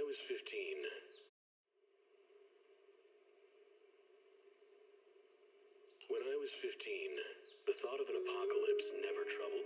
was 15, the thought of an apocalypse never troubled.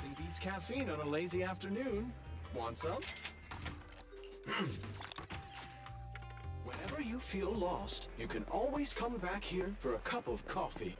Nothing beats caffeine on a lazy afternoon. Want some? Whenever you feel lost, you can always come back here for a cup of coffee.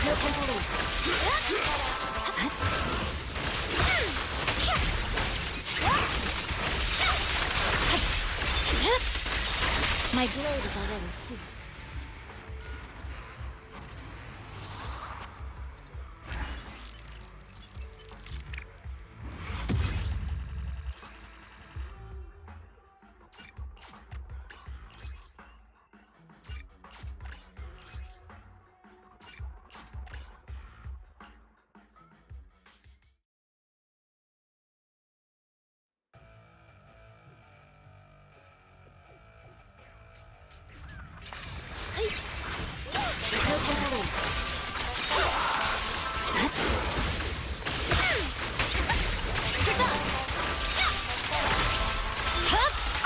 No time to lose. My blade is already heated. No time to lose.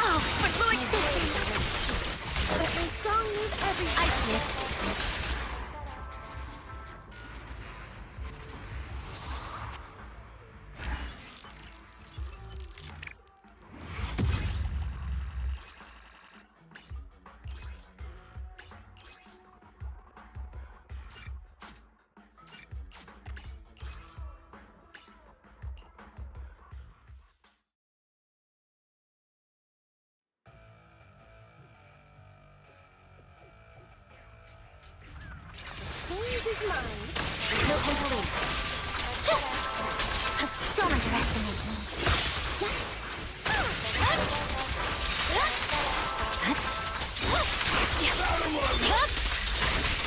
Oh, for Lord's sake! But my song move every ice it. Stage is mine. No time to lose. Don't underestimate me.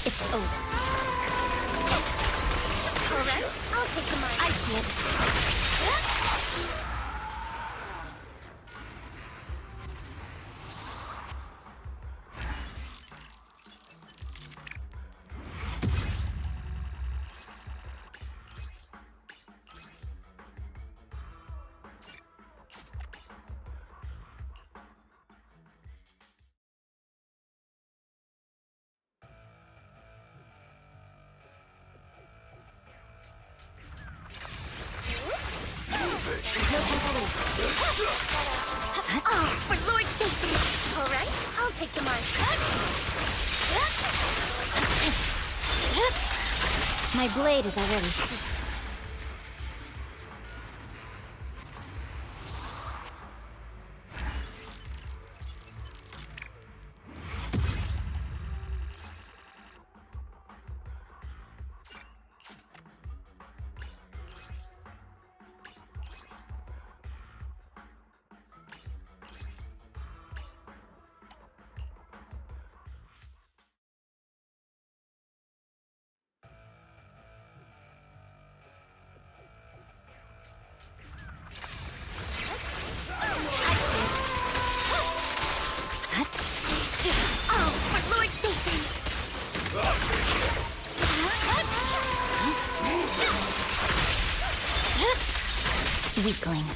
It's over. Alright, I'll take the mic. I see it. No time to lose. Oh, for Lord's sake! Alright, I'll take the mic. My blade is already heated. Oh, for Lord's sake! Weakling.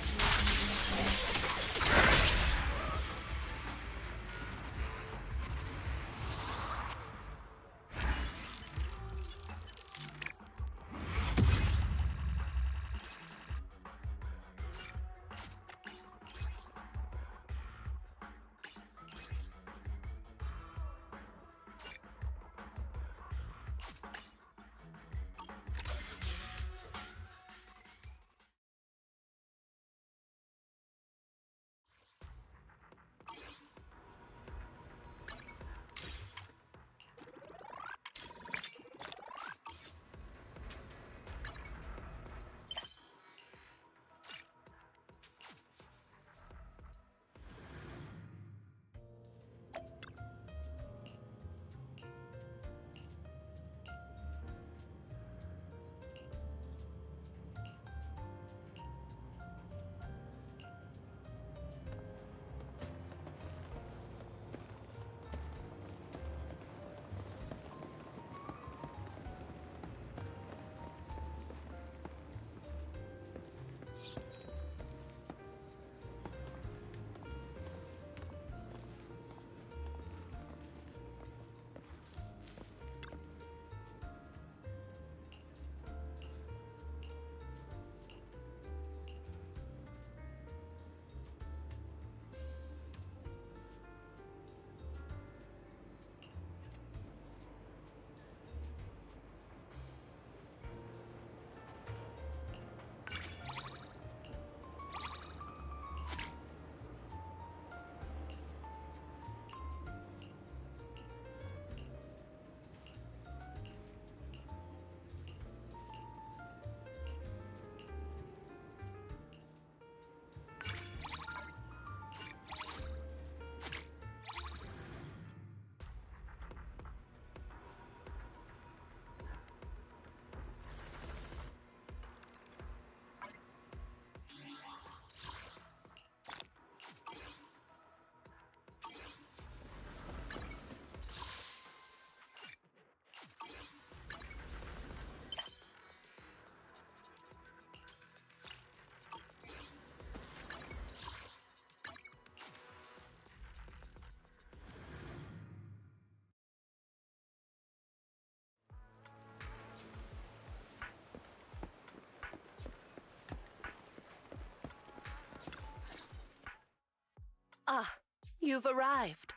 you've arrived.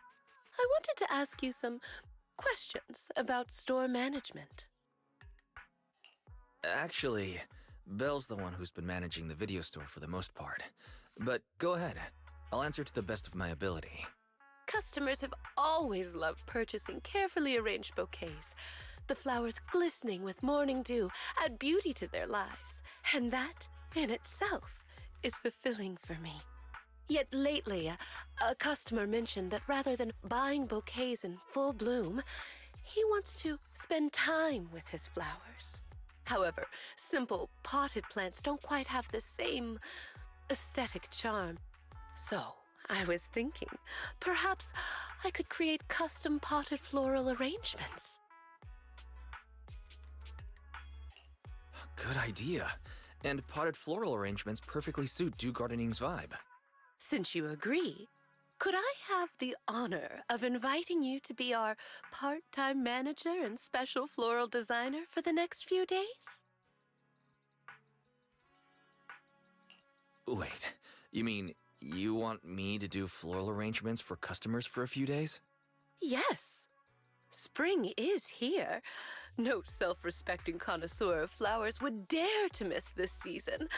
I wanted to ask you some questions about store management. Actually, Belle's the one who's been managing the video store for the most part. But go ahead. I'll answer to the best of my ability. Customers have always loved purchasing carefully arranged bouquets. The flowers glistening with morning dew add beauty to their lives, and that, in itself, is fulfilling for me. Yet lately, a customer mentioned that rather than buying bouquets in full bloom, he wants to spend time with his flowers. However, simple potted plants don't quite have the same aesthetic charm. So, I was thinking, perhaps I could create custom potted floral arrangements. Good idea. And potted floral arrangements perfectly suit Dew Gardening's vibe. Since you agree, could I have the honor of inviting you to be our part-time manager and special floral designer for the next few days? Wait, you mean you want me to do floral arrangements for customers for a few days? Yes. Spring is here. No self-respecting connoisseur of flowers would dare to miss this season.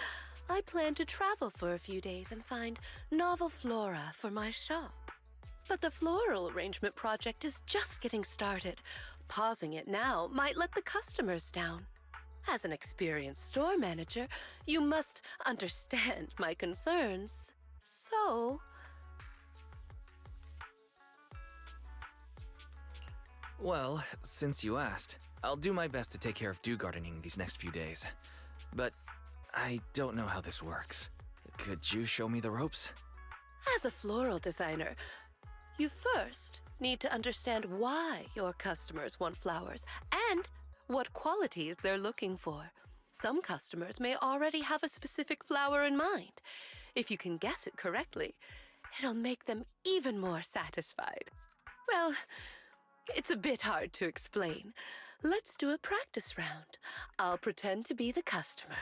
I plan to travel for a few days and find novel flora for my shop. But the floral arrangement project is just getting started. Pausing it now might let the customers down. As an experienced store manager, you must understand my concerns. So... Well, since you asked, I'll do my best to take care of Dew Gardening these next few days. But I don't know how this works. Could you show me the ropes? As a floral designer, you first need to understand why your customers want flowers and what qualities they're looking for. Some customers may already have a specific flower in mind. If you can guess it correctly, it'll make them even more satisfied. Well, it's a bit hard to explain. Let's do a practice round. I'll pretend to be the customer.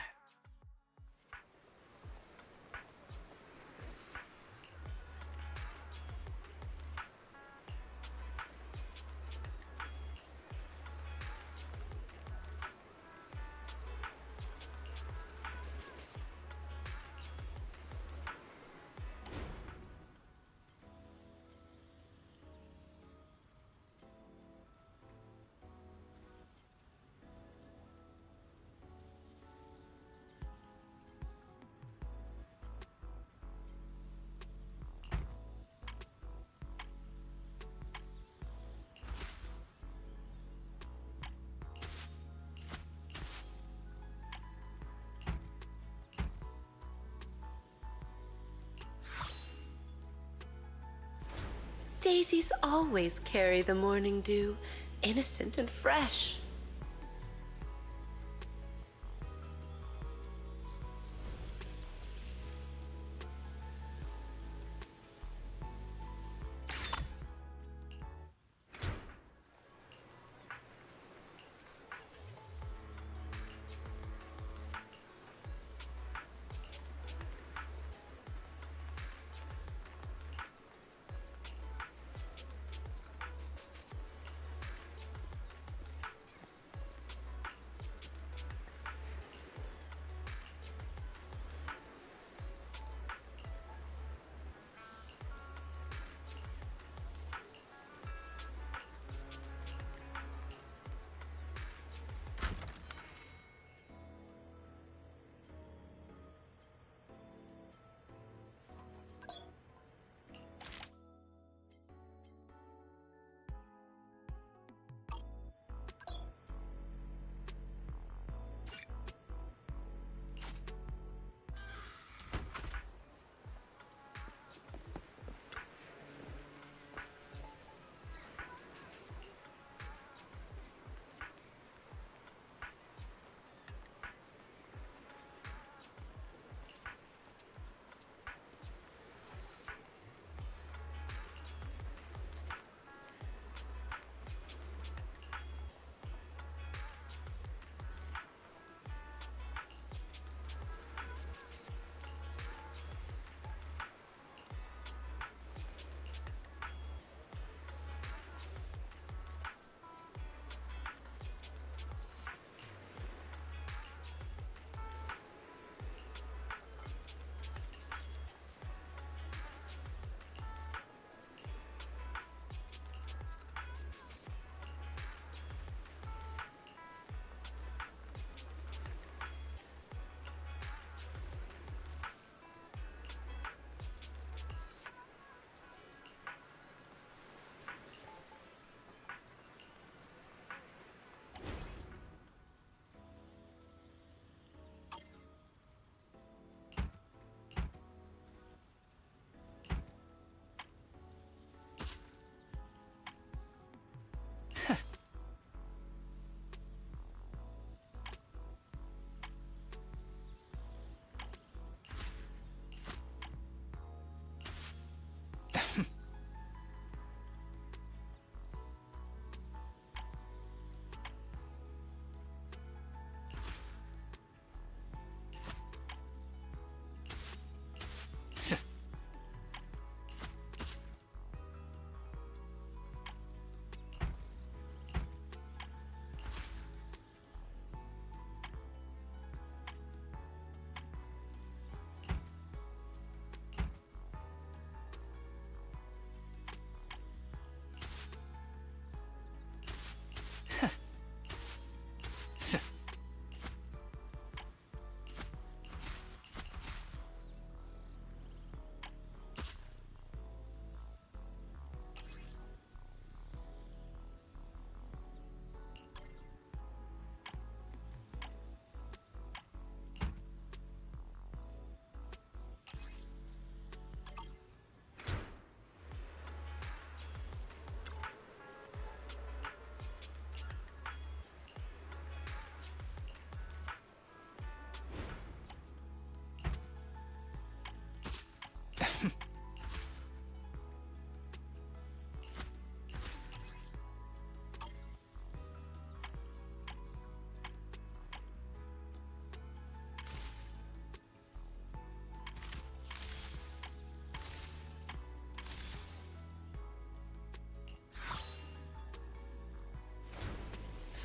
Daisies always carry the morning dew, innocent and fresh.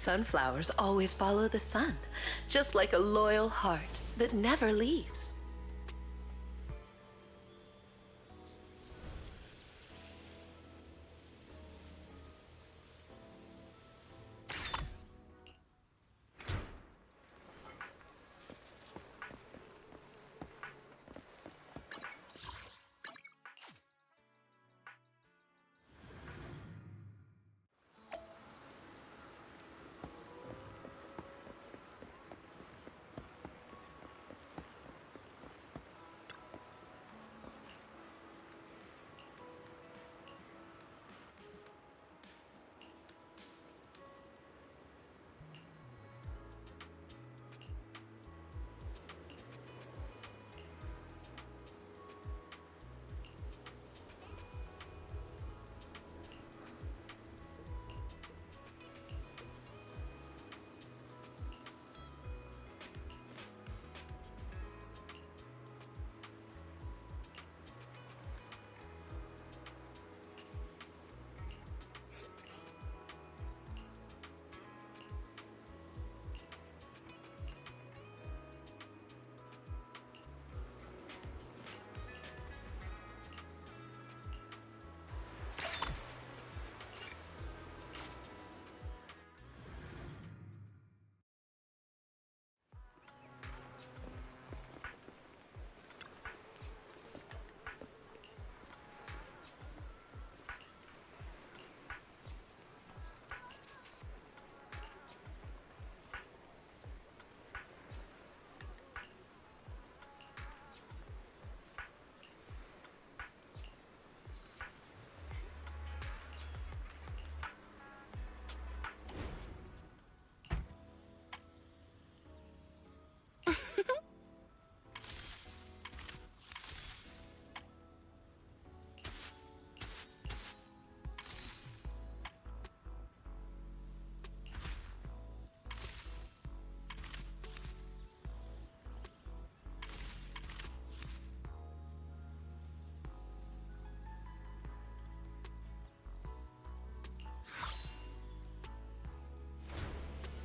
sunflowers always follow the sun, just like a loyal heart that never leaves.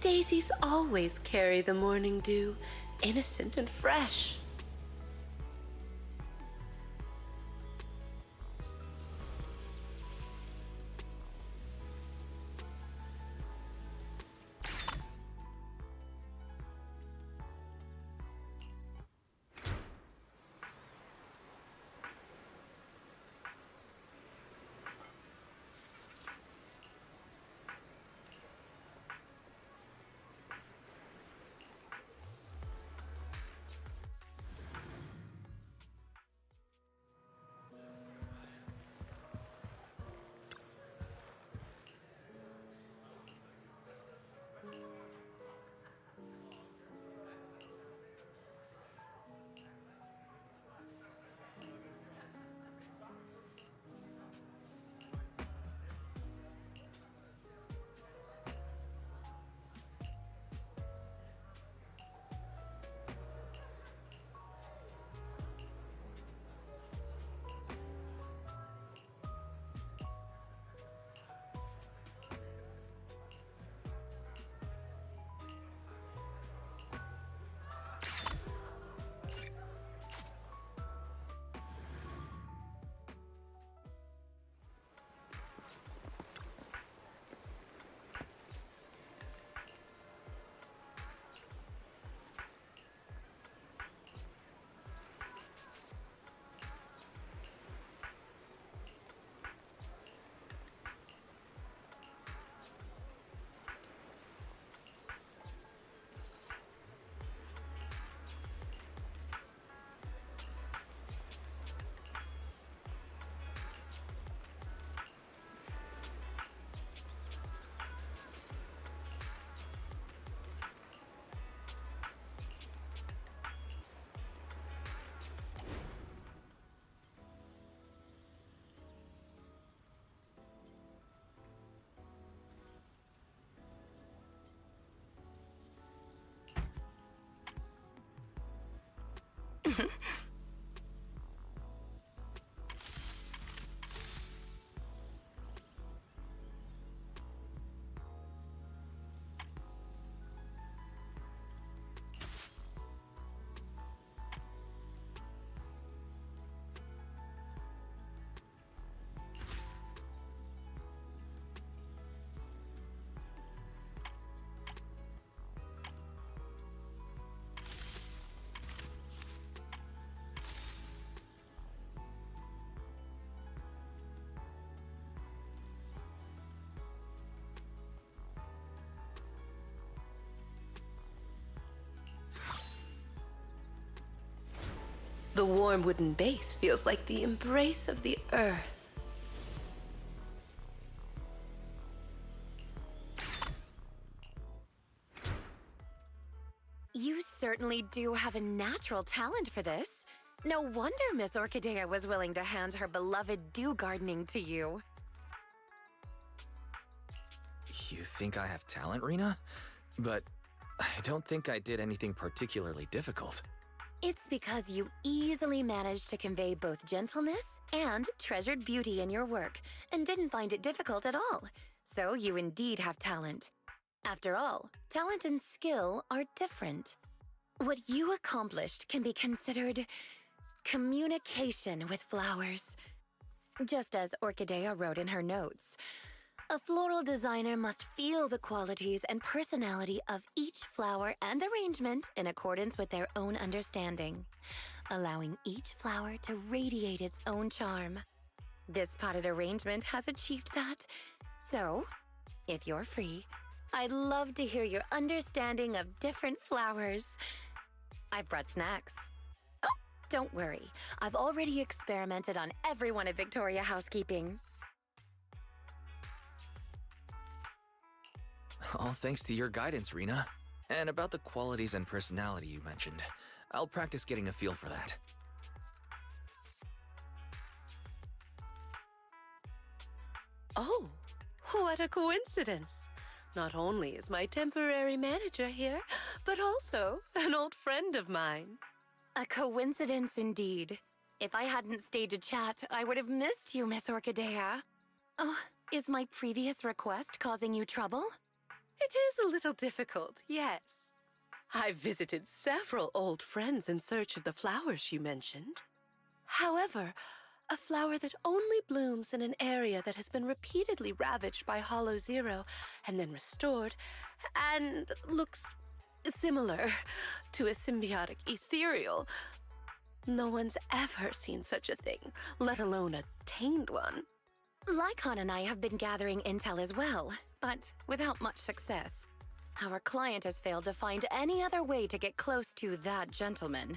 Daisies always carry the morning dew, innocent and fresh. The warm wooden base feels like the embrace of the earth. You certainly do have a natural talent for this. No wonder Miss Orchidea was willing to hand her beloved dew gardening to you. You think I have talent, Rena? But I don't think I did anything particularly difficult. It's because you easily managed to convey both gentleness and treasured beauty in your work, and didn't find it difficult at all. So you indeed have talent. After all, talent and skill are different. What you accomplished can be considered communication with flowers. Just as Orchidea wrote in her notes, a floral designer must feel the qualities and personality of each flower and arrangement in accordance with their own understanding, allowing each flower to radiate its own charm. This potted arrangement has achieved that. So, if you're free, I'd love to hear your understanding of different flowers. I've brought snacks. Oh, don't worry. I've already experimented on everyone at Victoria Housekeeping. All thanks to your guidance, Rena. And about the qualities and personality you mentioned, I'll practice getting a feel for that. Oh, what a coincidence! Not only is my temporary manager here, but also an old friend of mine. A coincidence indeed. If I hadn't stayed to chat, I would have missed you, Miss Orchidea. Oh, is my previous request causing you trouble? It is a little difficult, yes. I've visited several old friends in search of the flowers you mentioned. However, a flower that only blooms in an area that has been repeatedly ravaged by Hollow Zero and then restored, and looks similar to a symbiotic ethereal. No one's ever seen such a thing, let alone a tamed one. Lycon and I have been gathering intel as well, but without much success. Our client has failed to find any other way to get close to that gentleman.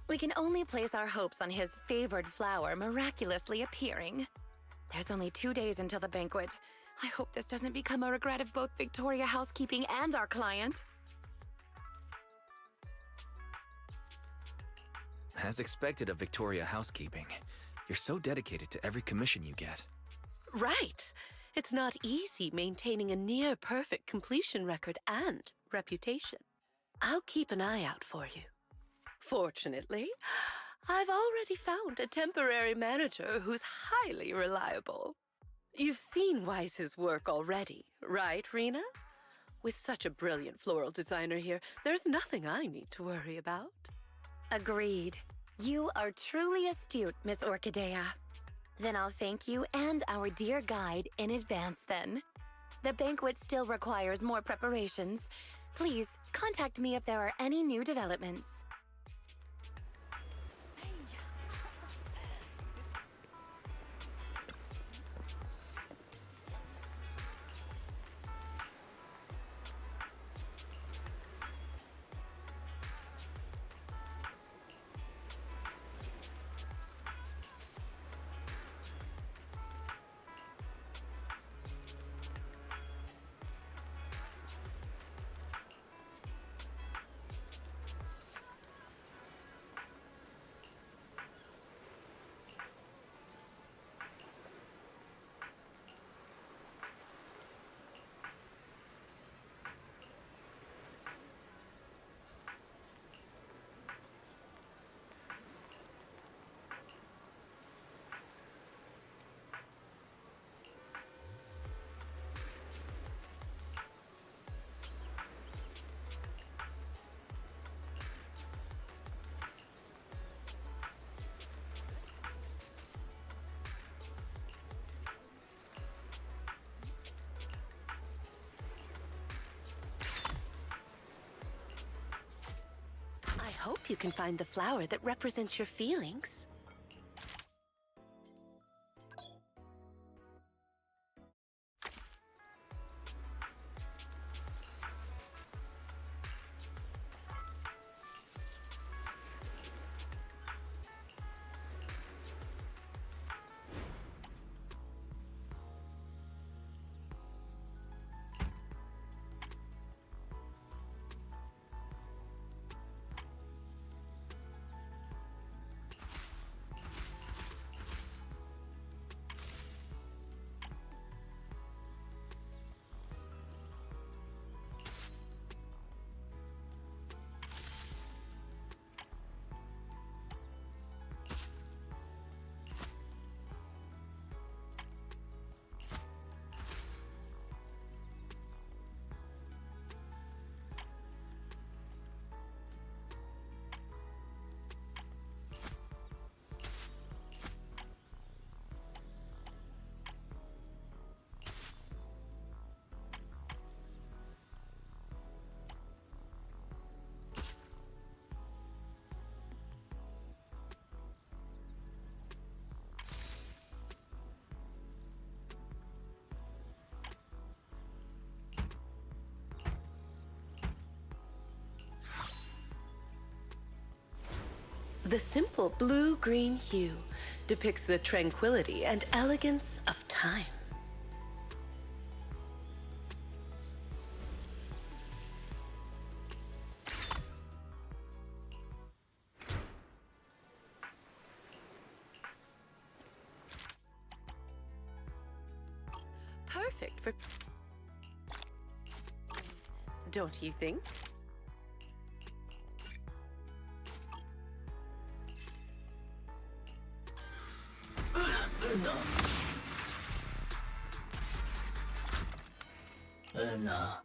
We can only place our hopes on his favored flower miraculously appearing. There's only 2 days until the banquet. I hope this doesn't become a regret of both Victoria Housekeeping and our client. As expected of Victoria Housekeeping, you're so dedicated to every commission you get. Right. It's not easy maintaining a near-perfect completion record and reputation. I'll keep an eye out for you. Fortunately, I've already found a temporary manager who's highly reliable. You've seen Weiss's work already, right, Rena? With such a brilliant floral designer here, there's nothing I need to worry about. Agreed. You are truly astute, Miss Orchidea. Then I'll thank you and our dear guide in advance then. The banquet still requires more preparations. Please contact me if there are any new developments. I hope you can find the flower that represents your feelings. The simple blue-green hue depicts the tranquility and elegance of time. Perfect for... Don't you think? No.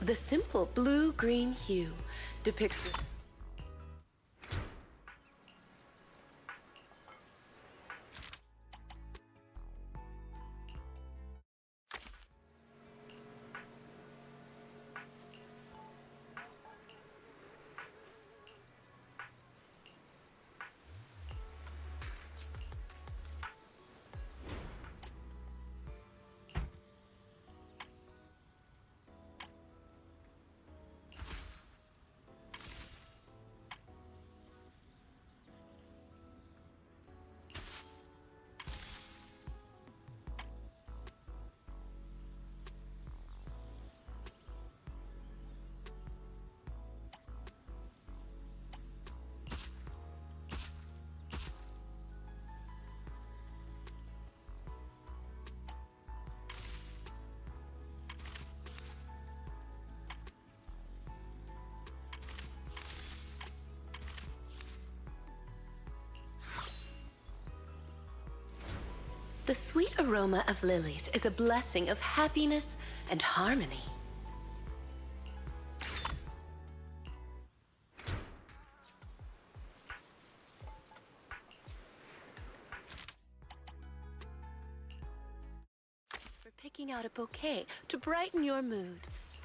The simple blue-green hue depicts... The sweet aroma of lilies is a blessing of happiness and harmony. For picking out a bouquet to brighten your mood,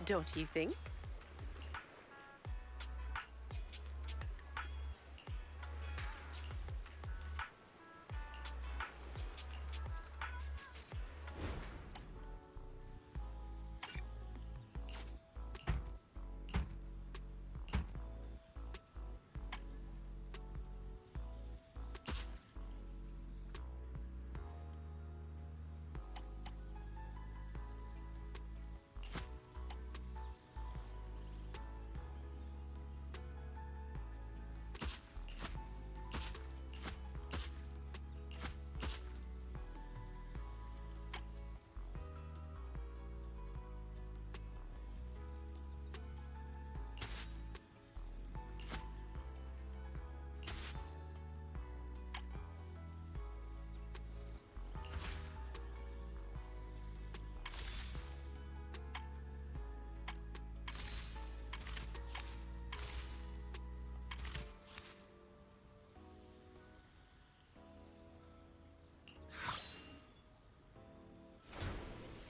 don't you think?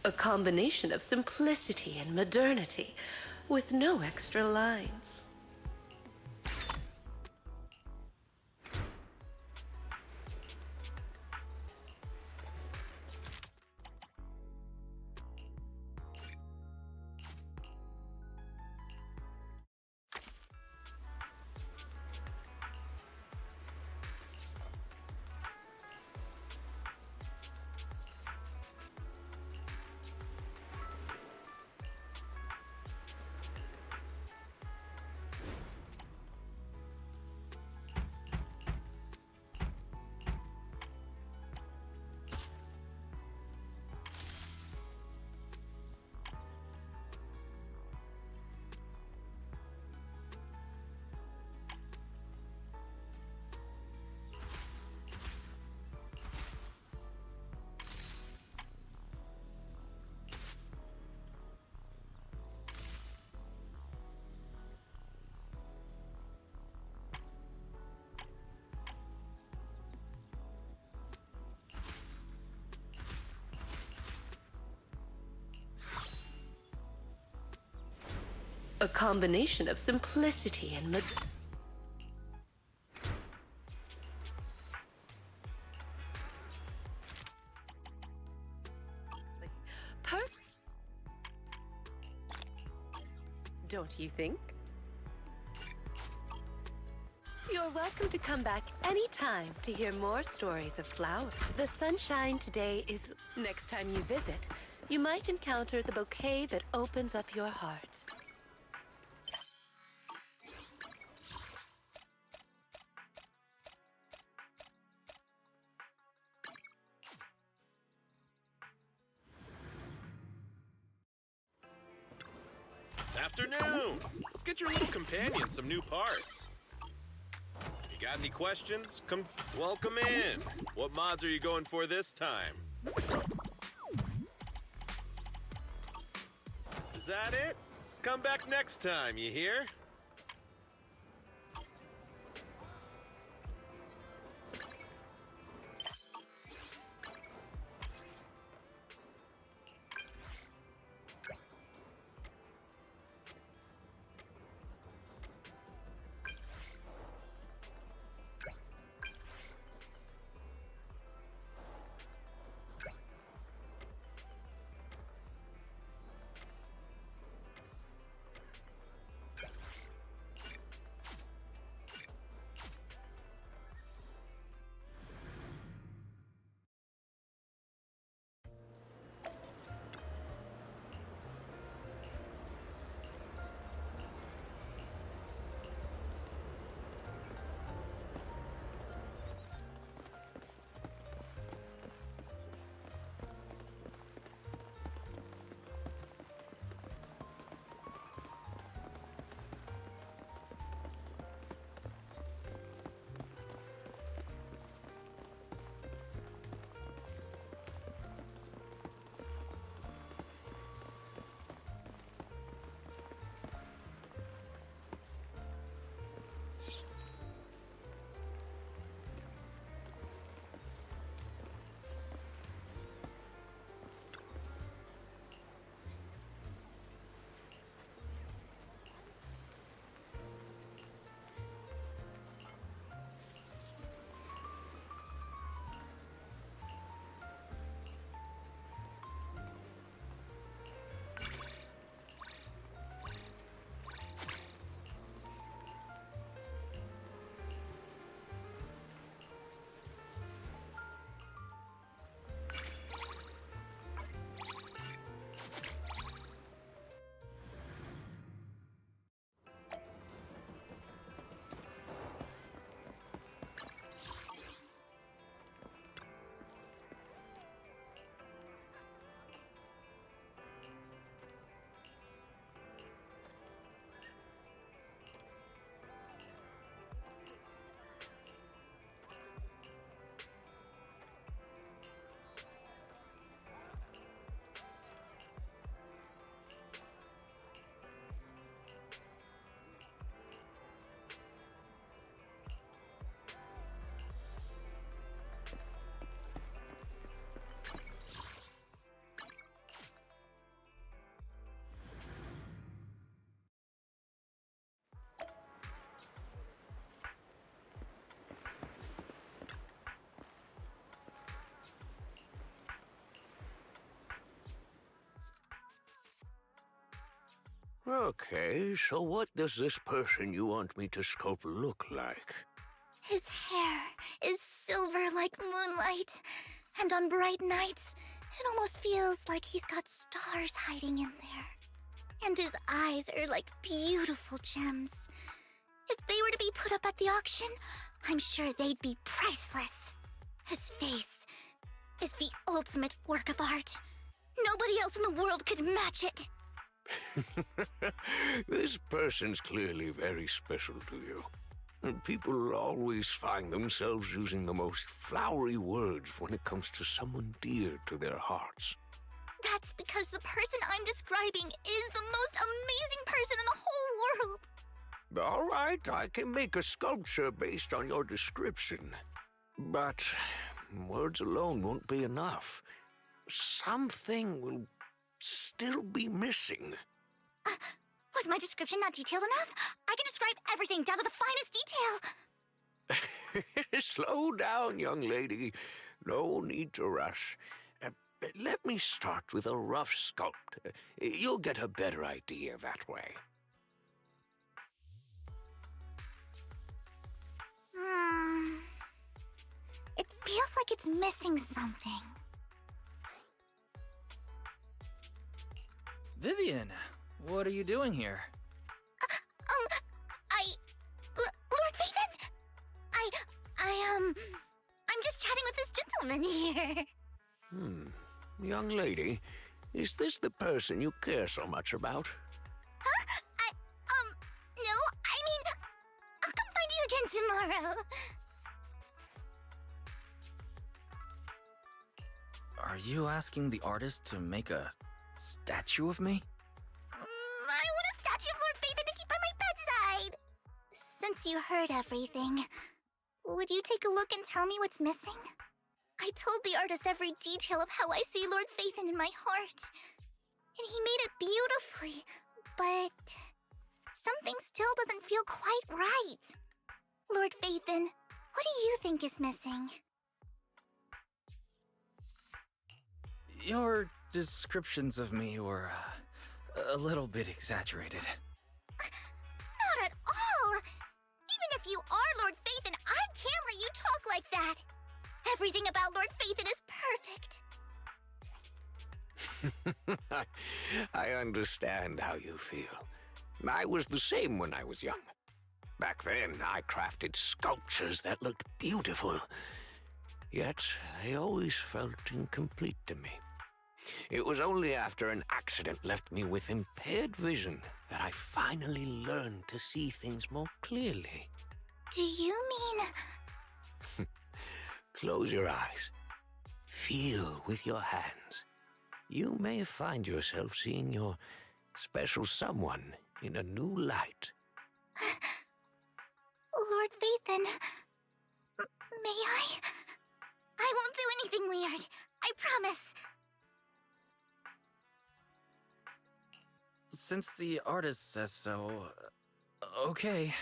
A combination of simplicity and modernity, with no extra lines. A combination of simplicity and Don't you think? You're welcome to come back anytime to hear more stories of flowers. The sunshine today is... Next time you visit, you might encounter the bouquet that opens up your heart. Afternoon! Let's get your little companion some new parts. If you got any questions, welcome in. What mods are you going for this time? Is that it? Come back next time, you hear? Okay, so what does this person you want me to sculpt look like? His hair is silver like moonlight, and on bright nights, it almost feels like he's got stars hiding in there. And his eyes are like beautiful gems. If they were to be put up at the auction, I'm sure they'd be priceless. His face is the ultimate work of art. Nobody else in the world could match it. This person's clearly very special to you. And people always find themselves using the most flowery words when it comes to someone dear to their hearts. That's because the person I'm describing is the most amazing person in the whole world. All right, I can make a sculpture based on your description. But words alone won't be enough. Something will still be missing. Was my description not detailed enough? I can describe everything down to the finest detail. Slow down, young lady. No need to rush. Let me start with a rough sculpt. You'll get a better idea that way. It feels like it's missing something. Vivian, what are you doing here? Lord Phaethon! I'm just chatting with this gentleman here. Young lady, is this the person you care so much about? No, I mean, I'll come find you again tomorrow. Are you asking the artist to make a statue of me? I want a statue of Lord Phaethon to keep by my bedside. Since you heard everything, would you take a look and tell me what's missing? I told the artist every detail of how I see Lord Phaethon in my heart. And he made it beautifully, but something still doesn't feel quite right. Lord Phaethon, what do you think is missing? Your descriptions of me were a little bit exaggerated. Not at all! Even if you are Lord Phaethon, I can't let you talk like that! Everything about Lord Phaethon is perfect. I understand how you feel. I was the same when I was young. Back then, I crafted sculptures that looked beautiful. Yet, they always felt incomplete to me. It was only after an accident left me with impaired vision that I finally learned to see things more clearly. Do you mean... Close your eyes. Feel with your hands. You may find yourself seeing your special someone in a new light. Lord Phaethon... may I? I won't do anything weird. I promise. Since the artist says so, okay.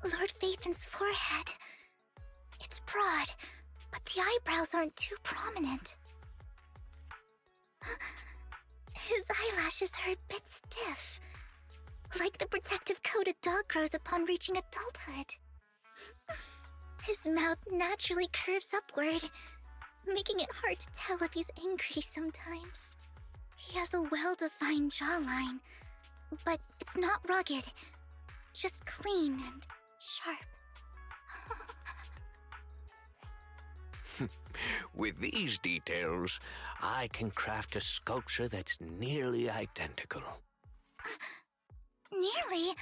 Lord Phaethon's forehead. It's broad, but the eyebrows aren't too prominent. His eyelashes are a bit stiff, like the protective coat a dog grows upon reaching adulthood. His mouth naturally curves upward, making it hard to tell if he's angry sometimes. He has a well-defined jawline, but it's not rugged, just clean and sharp. With these details, I can craft a sculpture that's nearly identical. Nearly?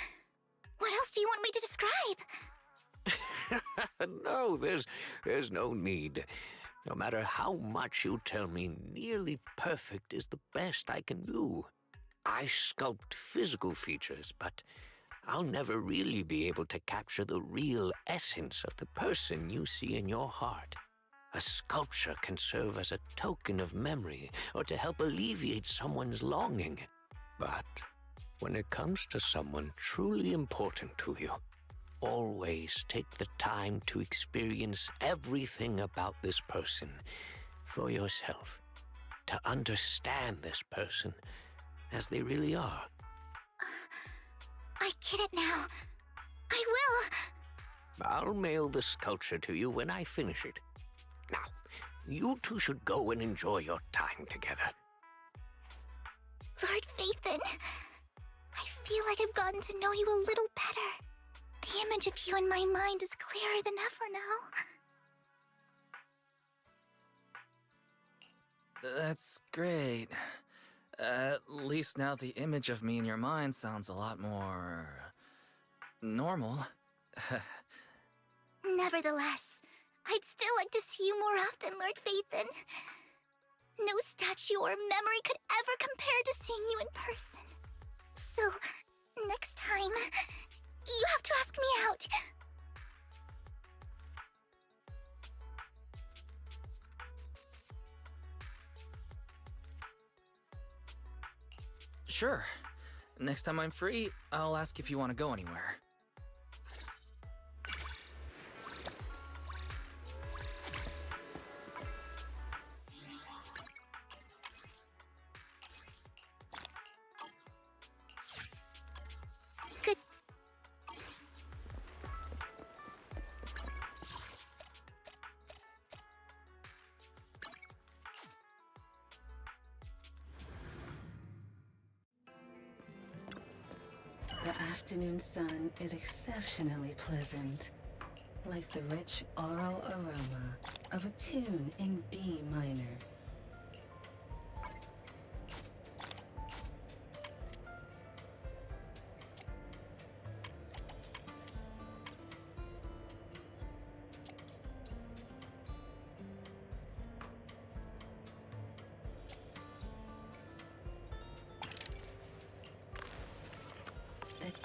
What else do you want me to describe? No, there's no need. No matter how much you tell me, nearly perfect is the best I can do. I sculpt physical features, but I'll never really be able to capture the real essence of the person you see in your heart. A sculpture can serve as a token of memory or to help alleviate someone's longing. But when it comes to someone truly important to you, always take the time to experience everything about this person for yourself, to understand this person as they really are. I get it now. I will. I'll mail the sculpture to you when I finish it. Now, you two should go and enjoy your time together. Lord Phaethon, I feel like I've gotten to know you a little better. The image of you in my mind is clearer than ever now. That's great. At least now the image of me in your mind sounds a lot more... normal. Nevertheless, I'd still like to see you more often, Lord Phaethon. No statue or memory could ever compare to seeing you in person. So, next time, you have to ask me out. Sure. Next time I'm free, I'll ask if you want to go anywhere. Good. The afternoon sun is exceptionally pleasant, like the rich oral aroma of a tune in D minor.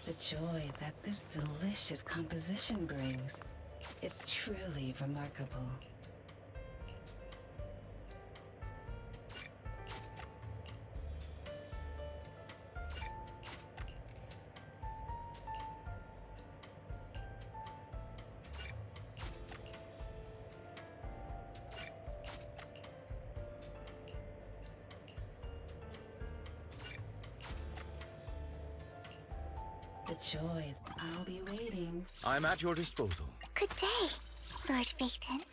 The joy that this delicious composition brings is truly remarkable. The joy. I'll be waiting. I'm at your disposal. Good day, Lord Phaethon.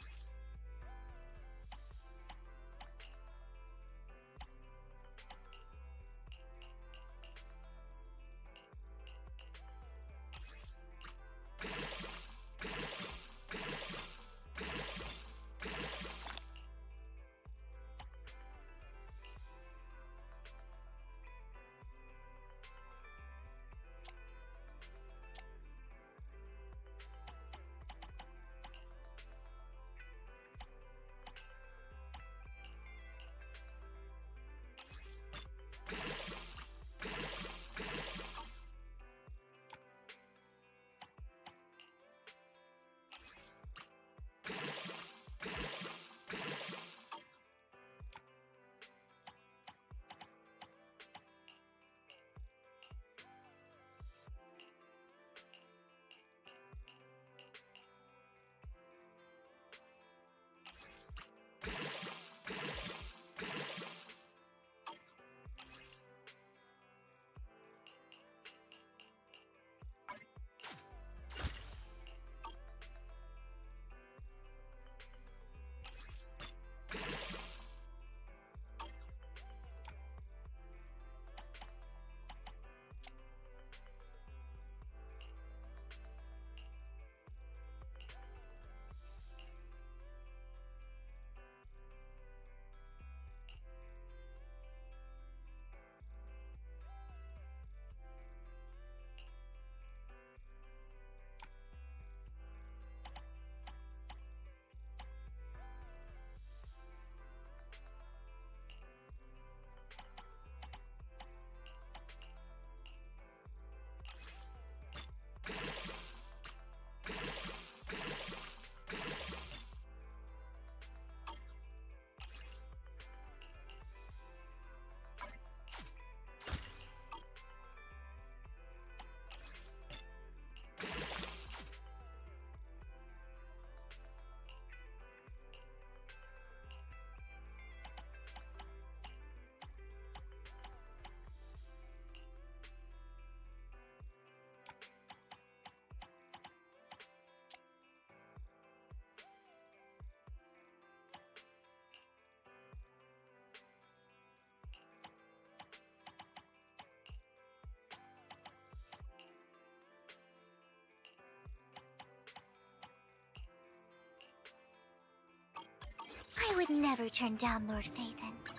I would never turn down Lord Phaethon.